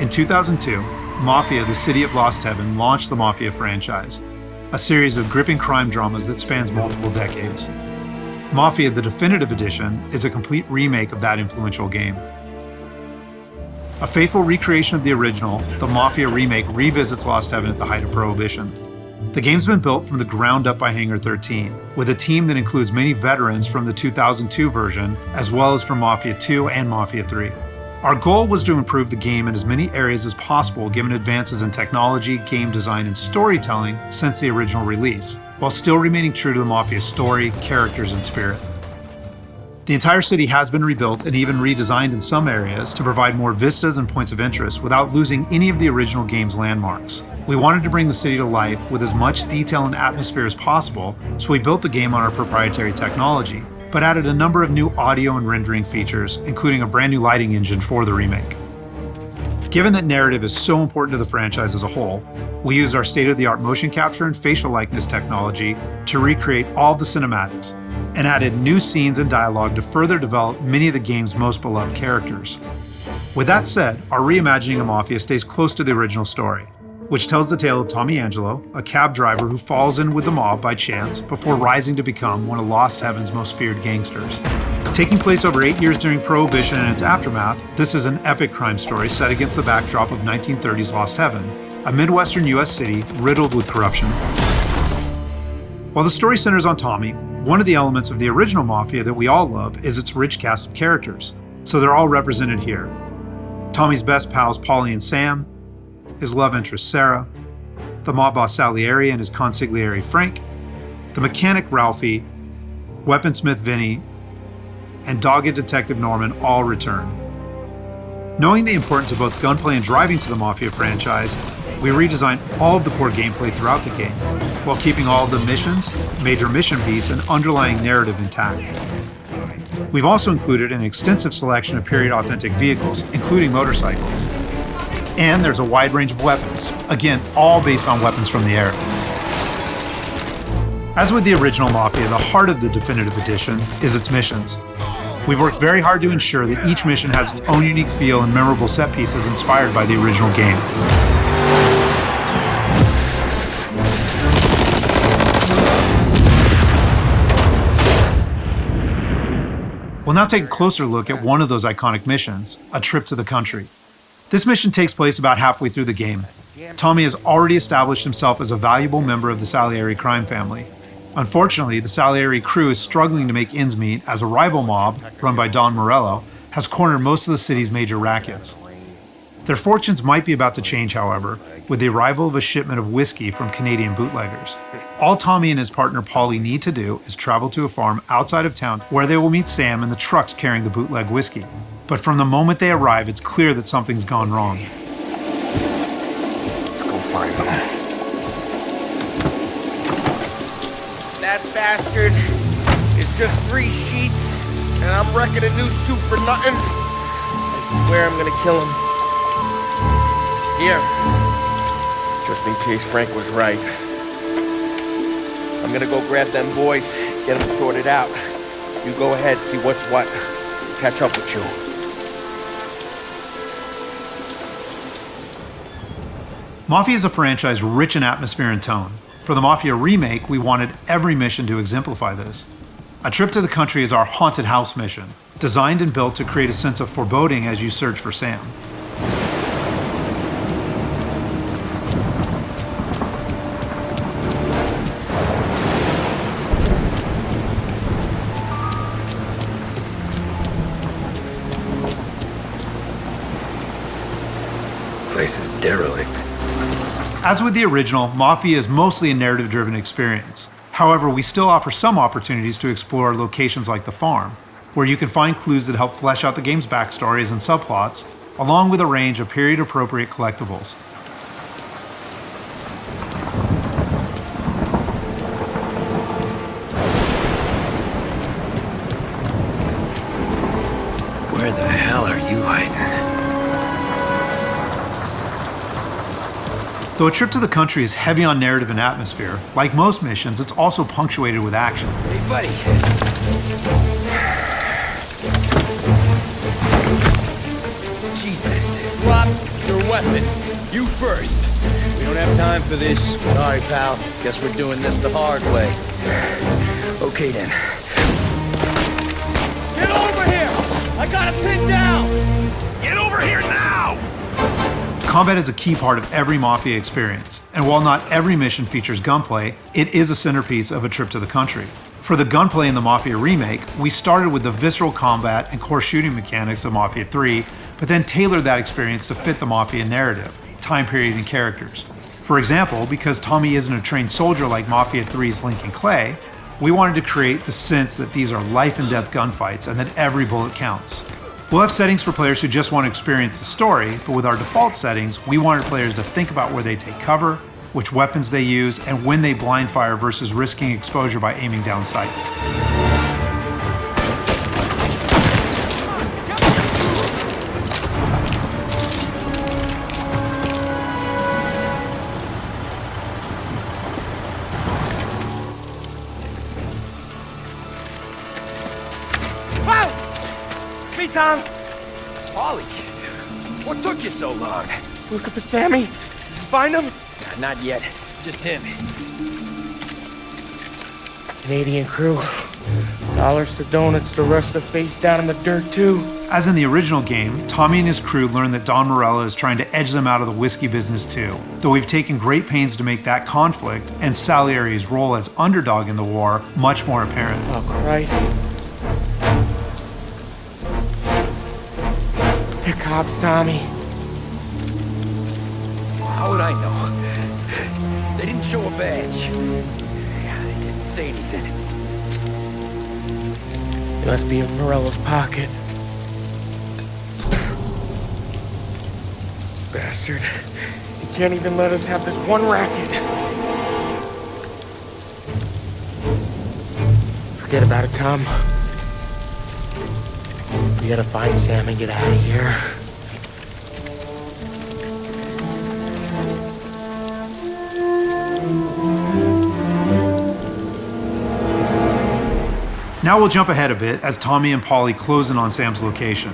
In 2002, Mafia, the City of Lost Heaven, launched the Mafia franchise, a series of gripping crime dramas that spans multiple decades. Mafia, the Definitive Edition, is a complete remake of that influential game. A faithful recreation of the original, the Mafia remake revisits Lost Heaven at the height of Prohibition. The game's been built from the ground up by Hangar 13, with a team that includes many veterans from the 2002 version, as well as from Mafia 2 and Mafia 3. Our goal was to improve the game in as many areas as possible given advances in technology, game design, and storytelling since the original release, while still remaining true to the Mafia story, characters, and spirit. The entire city has been rebuilt and even redesigned in some areas to provide more vistas and points of interest without losing any of the original game's landmarks. We wanted to bring the city to life with as much detail and atmosphere as possible, so we built the game on our proprietary technology, but added a number of new audio and rendering features, including a brand new lighting engine for the remake. Given that narrative is so important to the franchise as a whole, we used our state-of-the-art motion capture and facial likeness technology to recreate all of the cinematics, and added new scenes and dialogue to further develop many of the game's most beloved characters. With that said, our reimagining of Mafia stays close to the original story, which tells the tale of Tommy Angelo, a cab driver who falls in with the mob by chance before rising to become one of Lost Heaven's most feared gangsters. Taking place over 8 years during Prohibition and its aftermath, this is an epic crime story set against the backdrop of 1930s Lost Heaven, a Midwestern U.S. city riddled with corruption. While the story centers on Tommy, one of the elements of the original Mafia that we all love is its rich cast of characters, so they're all represented here. Tommy's best pals Paulie and Sam, his love interest Sarah, the mob boss Salieri and his consigliere Frank, the mechanic Ralphie, weaponsmith Vinny, and dogged detective Norman all return. Knowing the importance of both gunplay and driving to the Mafia franchise, we redesigned all of the core gameplay throughout the game, while keeping all of the missions, major mission beats, and underlying narrative intact. We've also included an extensive selection of period-authentic vehicles, including motorcycles. And there's a wide range of weapons, again, all based on weapons from the era. As with the original Mafia, the heart of the Definitive Edition is its missions. We've worked very hard to ensure that each mission has its own unique feel and memorable set pieces inspired by the original game. We'll now take a closer look at one of those iconic missions, A Trip to the Country. This mission takes place about halfway through the game. Tommy has already established himself as a valuable member of the Salieri crime family. Unfortunately, the Salieri crew is struggling to make ends meet as a rival mob, run by Don Morello, has cornered most of the city's major rackets. Their fortunes might be about to change, however, with the arrival of a shipment of whiskey from Canadian bootleggers. All Tommy and his partner Paulie need to do is travel to a farm outside of town where they will meet Sam and the trucks carrying the bootleg whiskey. But from the moment they arrive, it's clear that something's gone wrong. Let's go find them. That bastard is just 3 sheets, and I'm wrecking a new suit for nothing. I swear I'm gonna kill him. Here, just in case Frank was right. I'm gonna go grab them boys, get them sorted out. You go ahead, see what's what. Catch up with you. Mafia is a franchise rich in atmosphere and tone. For the Mafia remake, we wanted every mission to exemplify this. A Trip to the Country is our haunted house mission, designed and built to create a sense of foreboding as you search for Sam. Place is derelict. As with the original, Mafia is mostly a narrative-driven experience. However, we still offer some opportunities to explore locations like the farm, where you can find clues that help flesh out the game's backstories and subplots, along with a range of period-appropriate collectibles. Where the hell are you hiding? Though A Trip to the Country is heavy on narrative and atmosphere, like most missions, it's also punctuated with action. Hey, buddy. Jesus. Drop your weapon. You first. We don't have time for this. Sorry, pal. Guess we're doing this the hard way. Okay then. Get over here! I got it pinned down! Get over here now! Combat is a key part of every Mafia experience, and while not every mission features gunplay, it is a centerpiece of a trip to the country. For the gunplay in the Mafia remake, we started with the visceral combat and core shooting mechanics of Mafia 3, but then tailored that experience to fit the Mafia narrative, time period, and characters. For example, because Tommy isn't a trained soldier like Mafia 3's Lincoln Clay, we wanted to create the sense that these are life and death gunfights and that every bullet counts. We'll have settings for players who just want to experience the story, but with our default settings, we wanted players to think about where they take cover, which weapons they use, and when they blind fire versus risking exposure by aiming down sights. Me, Tom. Ollie, what took you so long? Looking for Sammy. Did you find him? Not yet. Just him. Canadian crew. Dollars to donuts, the rest of face down in the dirt too. As in the original game, Tommy and his crew learn that Don Morello is trying to edge them out of the whiskey business too, though we've taken great pains to make that conflict and Salieri's role as underdog in the war much more apparent. Oh, Christ. They're cops, Tommy. How would I know? They didn't show a badge. Yeah, they didn't say anything. It must be in Morello's pocket. This bastard. He can't even let us have this one racket. Forget about it, Tom. We gotta find Sam and get out of here. Now we'll jump ahead a bit as Tommy and Polly close in on Sam's location.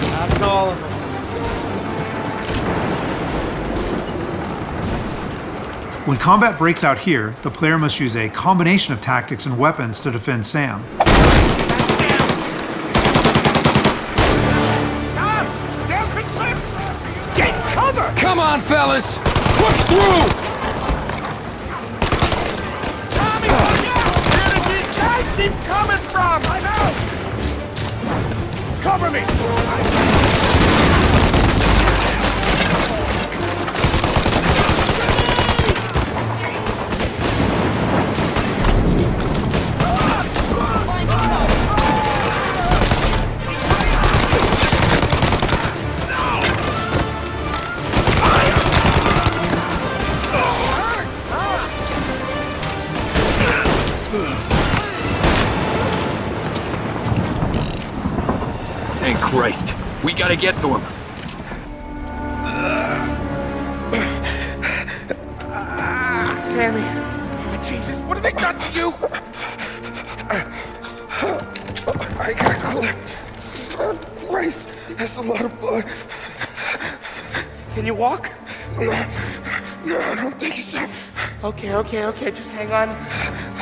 That's all of them. When combat breaks out here, the player must use a combination of tactics and weapons to defend Sam. Get cover! Come on, fellas! Push through! Tommy, look out! Where did these guys keep coming from? I know! Cover me! Thank Christ. We gotta get to him. Sammy. Oh, Jesus, what have they done to you? I got clipped. Oh, Christ, that's a lot of blood. Can you walk? No, I don't think so. Okay, just hang on.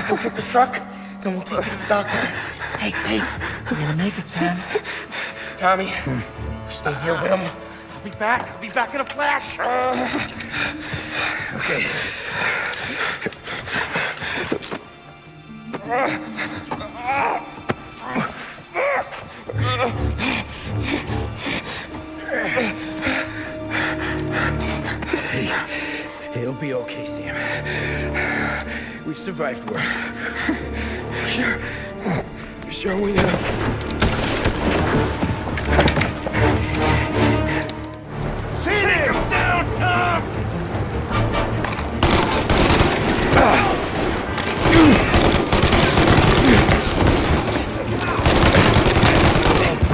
We'll get the truck, then we'll take you to the doctor. Hey, we're gonna make it, Sam. Tommy, stay here with him. I'll be back in a flash. Okay. Hey, it'll be okay, Sam. We've survived worse. Sure we have. Take him down, Tom!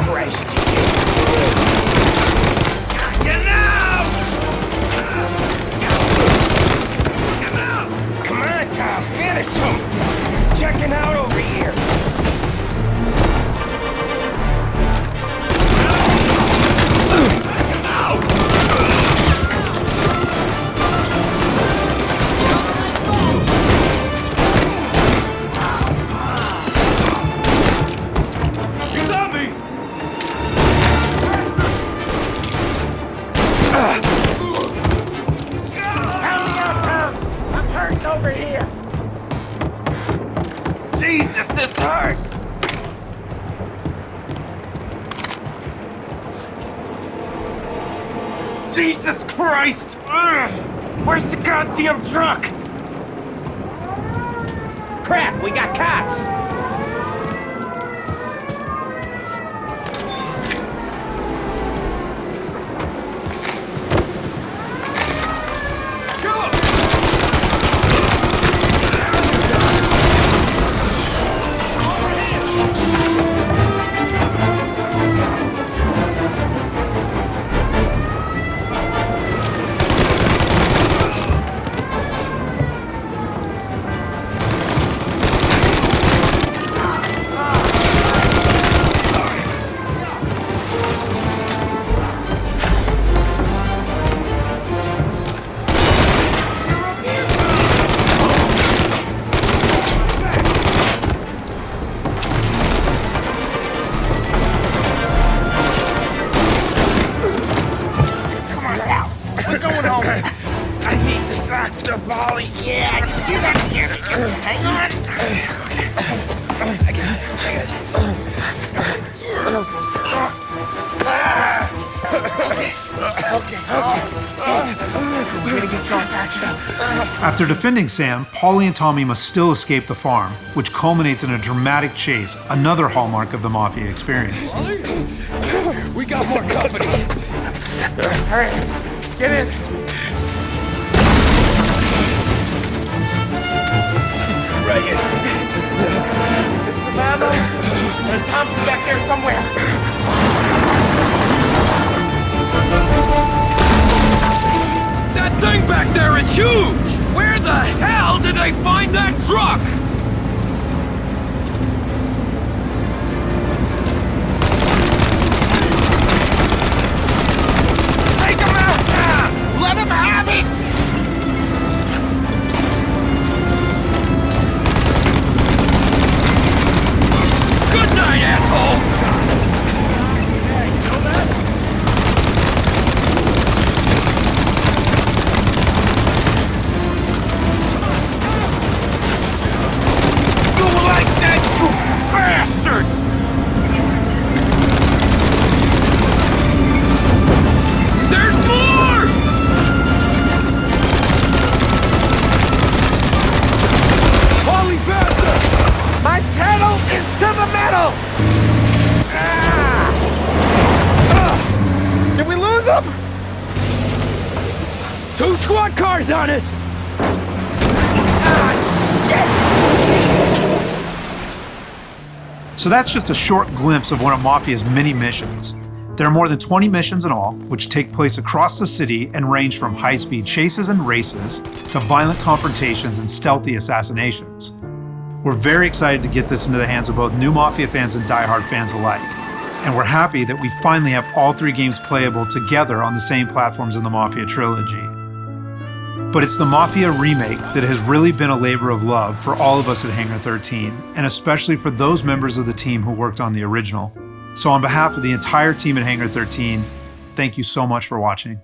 Christ. over here. Jesus, this hurts. Jesus Christ! Ugh. Where's the goddamn truck? Crap, we got cops! Yeah, I can see that shit. Just hang on. I got you. We're gonna get John patched up. After defending Sam, Paulie and Tommy must still escape the farm, which culminates in a dramatic chase, another hallmark of the Mafia experience. We got more company. All right, get in. Right here. There's some ammo and a Thompson back there somewhere. That thing back there is huge! Where the hell did they find that truck? Take him out, Tom! Let him have it! Good night, asshole! You like that, you bastards! There's more! Paulie, faster! My pedal is to the metal! Did we lose him? 2 squad cars on us! So that's just a short glimpse of one of Mafia's many missions. There are more than 20 missions in all, which take place across the city and range from high-speed chases and races to violent confrontations and stealthy assassinations. We're very excited to get this into the hands of both new Mafia fans and die-hard fans alike. And we're happy that we finally have all 3 games playable together on the same platforms in the Mafia trilogy. But it's the Mafia remake that has really been a labor of love for all of us at Hangar 13, and especially for those members of the team who worked on the original. So on behalf of the entire team at Hangar 13, thank you so much for watching.